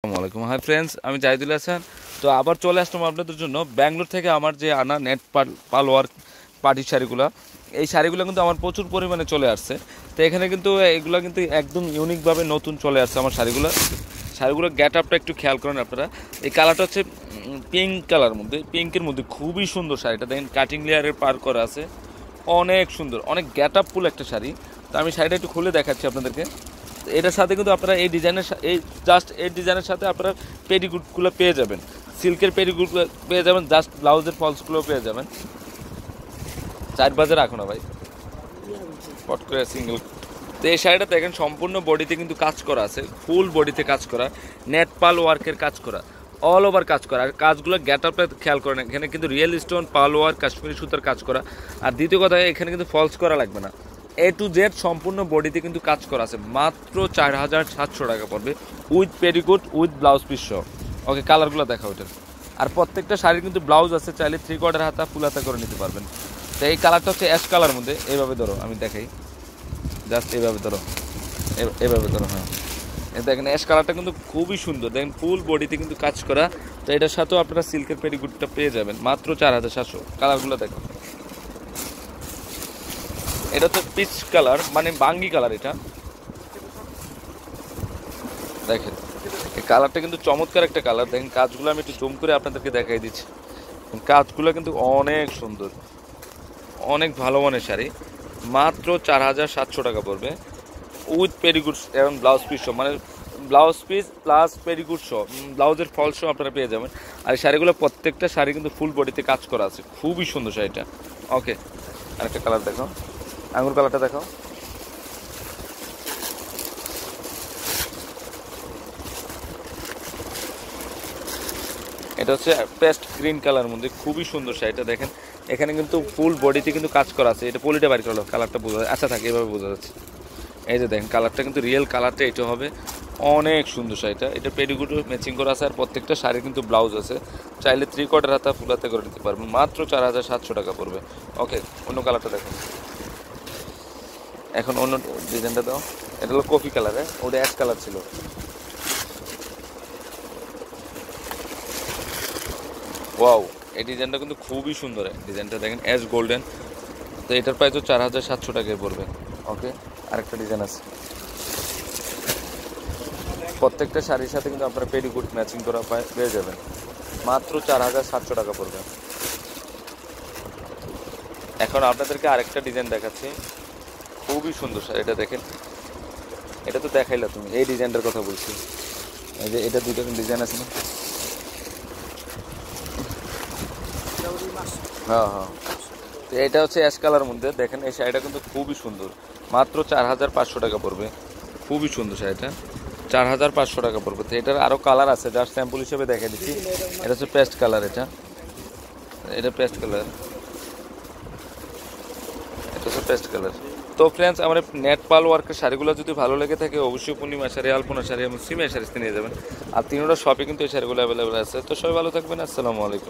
আসসালামু আলাইকুম। Hi friends, আমি জাহিদুল হাসান। তো আবার চলে আসলাম আপনাদের জন্য ব্যাঙ্গালোর থেকে আমার যে আনা নেট পালোয়ার পার্টির শাড়িগুলো। এই শাড়িগুলো কিন্তু আমার প্রচুর পরিমাণে চলে আসছে। তো এখানে কিন্তু এগুলো কিন্তু একদম ইউনিকভাবে নতুন চলে আসছে আমার শাড়িগুলোর গেট আপটা একটু খেয়াল করেন আপনারা। এই কালারটা হচ্ছে পিঙ্ক কালার মধ্যে, পিঙ্কের মধ্যে খুবই সুন্দর শাড়িটা। দেখেন কাটিং লেয়ারের পার করা আছে, অনেক সুন্দর, অনেক গেট আপফুল একটা শাড়ি। তো আমি শাড়িটা একটু খুলে দেখাচ্ছি আপনাদেরকে। এটার সাথে কিন্তু আপনারা এই ডিজাইনের সাথে আপনারা পেটিকুটগুলো পেয়ে যাবেন, সিল্কের পেটিকুটগুলো পেয়ে যাবেন, জাস্ট ব্লাউজের ফলসগুলো পেয়ে যাবেন। 4 বাজে রাখো না ভাই, পট করে সিঙ্গেল। তো এই শাড়িটা দেখেন সম্পূর্ণ বডিতে কিন্তু কাজ করা আছে, ফুল বডিতে কাজ করা, নেট পাল ওয়ার্কের কাজ করা, অল ওভার কাজ করা। আর কাজগুলো গেট আপটা খেয়াল করেন, এখানে কিন্তু রিয়েল স্টোন পাল ওয়ার্ক কাশ্মীরি সুতার কাজ করা। আর দ্বিতীয় কথা, এখানে কিন্তু ফলস করা লাগবে না, A to Z সম্পূর্ণ বডিতে কিন্তু কাজ করা আছে। মাত্র 4700 টাকা পড়বে, with petticoat with blouse piece সহ। ওকে, কালারগুলো দেখা ওইটার। আর প্রত্যেকটা শাড়ির কিন্তু ব্লাউজ আছে, চাইলে 3/4 হাতা ফুল হাতা করে নিতে পারবেন। তো এই কালারটা হচ্ছে অ্যাশ কালার মধ্যে। এইভাবে ধরো, আমি দেখাই, জাস্ট এইভাবে ধরো, এইভাবে ধরো। হ্যাঁ, দেখেন অ্যাশ কালারটা কিন্তু খুবই সুন্দর, দেখেন ফুল বডিতে কিন্তু কাজ করা। তো এটার সাথেও আপনারা সিল্কের পেটিকোটটা পেয়ে যাবেন মাত্র 4700। কালারগুলো দেখো, এটা তো পিচ কালার, মানে বাঙ্গি কালার। এটা দেখেন, এই কালারটা কিন্তু চমৎকার একটা কালার। দেখেন কাজগুলো আমি একটু জুম করে আপনাদেরকে দেখাই দিচ্ছি। কাজগুলো কিন্তু অনেক সুন্দর, অনেক ভালো মানের শাড়ি। মাত্র 4700 টাকা পড়বে, উইথ পেডিকুট এবং ব্লাউজ পিস সহ, মানে ব্লাউজ পিস প্লাস পেডিকুট সহ, ব্লাউজের ফল সহ আপনারা পেয়ে যাবেন। আর এই শাড়িগুলো প্রত্যেকটা শাড়ি কিন্তু ফুল বডিতে কাজ করা আছে, খুবই সুন্দর শাড়িটা। ওকে, আরেকটা কালার দেখো, আঙুর কালারটা দেখো। এটা হচ্ছে পেস্ট গ্রিন কালার মধ্যে, খুবই সুন্দর শাড়িটা। দেখেন এখানে কিন্তু ফুল বডিতে কিন্তু কাজ করা আছে। এটা পলিটা বাড়ি করলো, কালারটা বোঝা যায়, আচ্ছা থাকে এভাবে বোঝা যাচ্ছে। এই যে দেখেন কালারটা কিন্তু রিয়েল কালারটা এটা হবে, অনেক সুন্দর শাড়িটা। এটা পেডিকুট ম্যাচিং করা আছে, আর প্রত্যেকটা শাড়ি কিন্তু ব্লাউজ আছে, চাইলে 3/4 হাতা ফুল হাতে করে নিতে পারবেন। মাত্র 4700 টাকা পড়বে। ওকে, অন্য কালারটা দেখুন, এখন অন্য ডিজাইনটা দাও। এটা হলো কফি কালারে, ওটা অ্যাশ কালার ছিল। ওয়াও, এই ডিজাইনটা কিন্তু খুবই সুন্দর। ডিজাইনটা দেখেন অ্যাশ গোল্ডেন। তো এটার প্রাইস তো 4700 টাকায় পড়বে। ওকে, আরেকটা ডিজাইন আছে। প্রত্যেকটা শাড়ির সাথে কিন্তু আপনারা পেডিকুট ম্যাচিং করা পেয়ে যাবেন, মাত্র 4700 টাকা পড়বে। এখন আপনাদেরকে আরেকটা ডিজাইন দেখাচ্ছি, খুবই সুন্দর শাড়িটা দেখেন। এটা তো দেখাইলা তুমি, এই ডিজাইনটার কথা বলছি। এই যে এটা দুটো ডিজাইন আছে না? হ্যাঁ হ্যাঁ, তো এটা হচ্ছে অ্যাশ কালার মধ্যে। দেখেন এই শাড়িটা কিন্তু খুবই সুন্দর, মাত্র 4500 টাকা পড়বে। খুবই সুন্দর শাড়িটা, 4500 টাকা পড়বে। তো এটার আরও কালার আছে, যার স্যাম্পল হিসেবে দেখে দিচ্ছি। এটা হচ্ছে পেস্ট কালার, এটা পেস্ট কালার, এটা হচ্ছে পেস্ট কালার। তো ফ্রেন্ডস, আমার নেট পাল ওয়ার্কের শাড়িগুলো যদি ভালো লেগে থাকে, অবশ্যই পূর্ণিমা শাড়ি, আলপনা শাড়ি এবং সিমিয়া শাড়িতে নিয়ে যাবেন। আর তিনোটা শপে কিন্তু এই শাড়িগুলো অ্যাভেলেবেল আছে। তো সবাই ভালো থাকবেন, আসসালামু আলাইকুম।